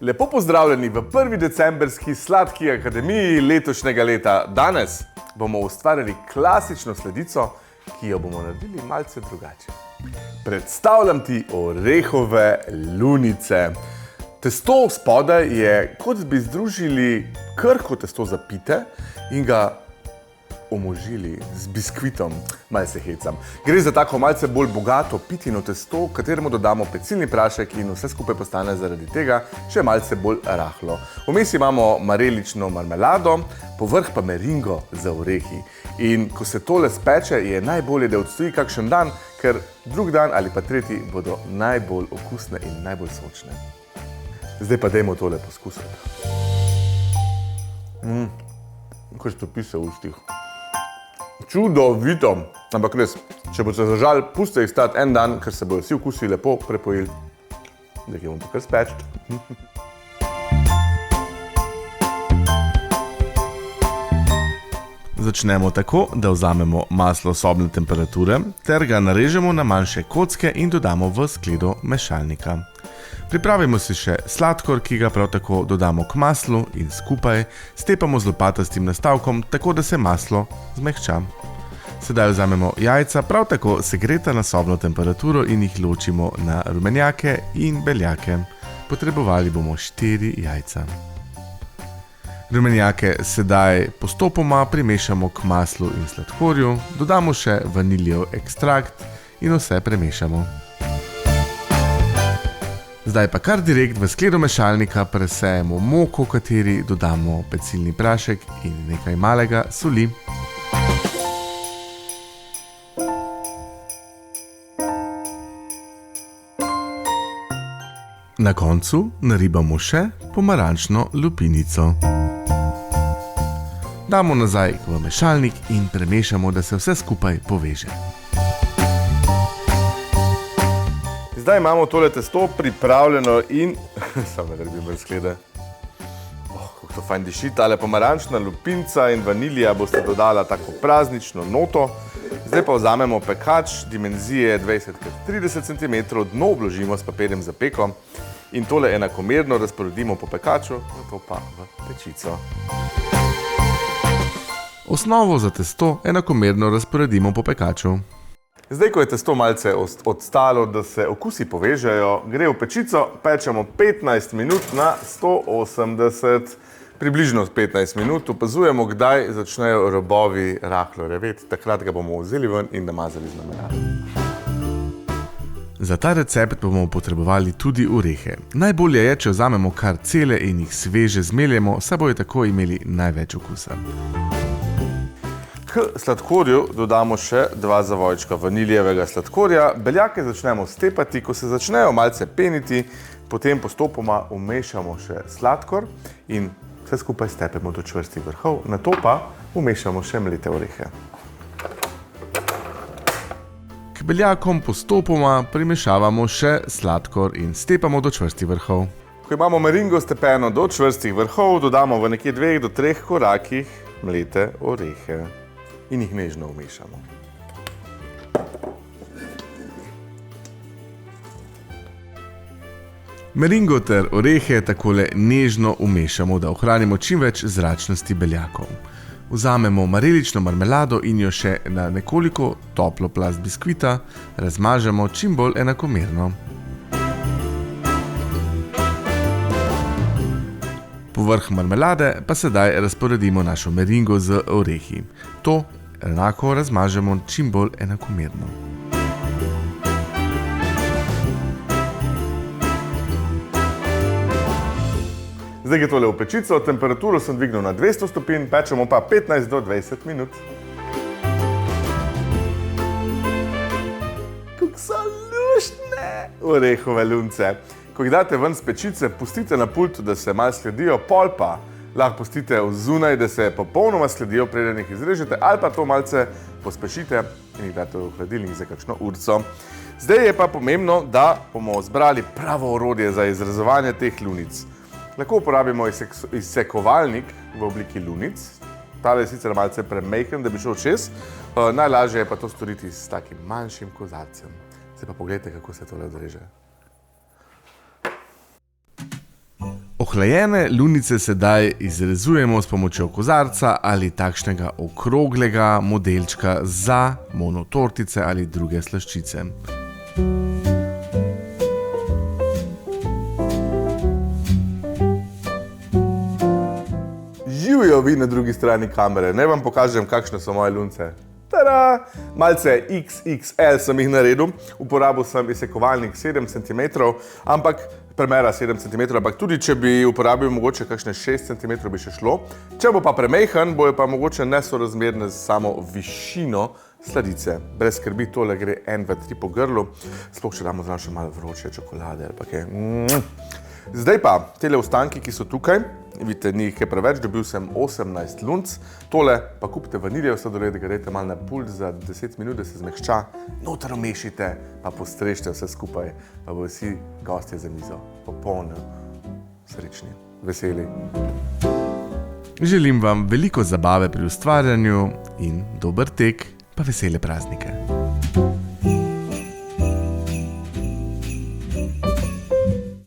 Lepo pozdravljeni v prvi decembrski Sladki akademiji letošnjega leta. Danes bomo ustvarili klasično sladico, ki jo bomo naredili malce drugače. Predstavljam ti orehove lunice. Testo spodaj je, kot bi združili krhko testo za pite in ga omožili z biskvitom. Malce hecam. Gre za tako malce bolj bogato pitino testo, kateremu dodamo pecilni prašek in vse skupaj postane zaradi tega še malce bolj rahlo. Vmes imamo marelično marmelado, povrh pa meringo za orehi. In ko se tole speče, je najbolje, da odstoji kakšen dan, ker drug dan ali pa tretji bodo najbolj okusne in najbolj sočne. Zdaj pa dajmo tole poskusiti. Kaj se to pise v ustih. Čudovito, ampak res, če boste zažali, pustite jih stati en dan, ker se bodo vsi okusi lepo prepojili. Zdaj bomo to kar speči. Začnemo tako, da vzamemo maslo sobne temperature ter ga narežemo na manjše kocke in dodamo v skledo mešalnika. Pripravimo si še sladkor, ki ga prav tako dodamo k maslu in skupaj stepamo z lopatastim nastavkom, tako da se maslo zmehča. Sedaj vzamemo jajca, prav tako segreta na sobno temperaturo in jih ločimo na rumenjake in beljake. Potrebovali bomo 4 jajca. Rumenjake sedaj postopoma primešamo k maslu in sladkorju, dodamo še vaniljev ekstrakt in vse premešamo. Zdaj pa kar direkt v skledo mešalnika presejemo moko, v kateri dodamo pecilni prašek in nekaj malega soli. Na koncu naribamo še pomarančno lupinico. Damo nazaj v mešalnik in premešamo, da se vse skupaj poveže. Zdaj imamo tole testo pripravljeno in... Samo da rabim razglede. Kako to fajn diši. Tale pomarančna lupinca in vanilija boste dodala tako praznično noto. Zdaj pa vzamemo pekač dimenzije 20x30 cm, dno obložimo s papirjem za peko in tole enakomerno razporedimo po pekaču, nato pa v pečico. Osnovo za testo enakomerno razporedimo po pekaču. Zdaj, ko je testo malce odstalo, da se okusi povežejo, gre v pečico, pečemo 15 minut na 180, približno 15 minut. Opazujemo, kdaj začnejo robovi rahlo reveti, takrat ga bomo vzeli ven in namazali z marmelado. Za ta recept bomo potrebovali tudi orehe. Najbolje je, če vzamemo kar cele in jih sveže zmeljemo, saj bojo tako imeli največ okusa. K sladkorju dodamo še 2 zavojčka vaniljevega sladkorja. Beljake začnemo stepati, ko se začnejo malce peniti, potem postopoma vmešamo še sladkor in vse skupaj stepemo do čvrstih vrhov, nato pa vmešamo še mlete orehe. K beljakom postopoma primešavamo še sladkor in stepamo do čvrstih vrhov. Ko imamo meringo stepeno do čvrstih vrhov, dodamo v nekje 2 do 3 korakih mlete orehe in jih nežno vmešamo. Meringo ter orehe takole nežno vmešamo, da ohranimo čim več zračnosti beljakov. Vzamemo marelično marmelado in jo še na nekoliko toplo plast biskvita razmažemo čim bolj enakomerno. Povrh marmelade pa sedaj razporedimo našo meringo z orehi. To enako razmažemo čim bolj enakomerno. Zdaj gre tole v pečico, temperaturo sem dvignil na 200 stopinj, pečemo pa 15 do 20 minut. Kako so luštne orehove lunce. Ko jih date ven z pečice, pustite na pultu, da se malo sledijo, pol pa lahko pustite zunaj, da se popolnoma sledijo, preden jih izrežete, ali pa to malce pospešite in jih date v hladilnik za kakšno urco. Zdaj je pa pomembno, da bomo zbrali pravo orodje za izrezovanje teh lunic. Lahko uporabimo izsekovalnik v obliki lunic. Tale je sicer malce premajhen, da bi šel čez. Najlažje je pa to storiti s takim manjšim kozarcem. Zdaj pa pogledajte, kako se tole odreže. Ohlajene lunice sedaj izrezujemo s pomočjo kozarca ali takšnega okroglega modelčka za monotortice ali druge slaščice. Živijo vi na drugi strani kamere, naj vam pokažem, kakšne so moje lunce. Tada! Malce XXL sem jih naredil, uporabil sem izsekovalnik 7 cm, premera 7 cm, ampak tudi če bi uporabil mogoče kakšne 6 cm bi še šlo. Če bo pa premejhan, bojo pa mogoče nesorazmerne z samo višino sladice. Brez skrbi, tole gre 1, 2, 3 po grlu, sploh če damo zraven še malo vroče čokolade ali pa kaj. Zdaj pa, tele ostanki, ki so tukaj, vidite, ni jih kaj preveč, dobil sem 18 lunc. Tole pa kupite vaniljev sladoled, ga dajte malo na pult za 10 minut, da se zmehča. Noter umešite, pa postrežite vse skupaj, pa bodo vsi gostje za mizo popolno srečni, veseli. Želim vam veliko zabave pri ustvarjanju in dober tek, pa vesele praznike.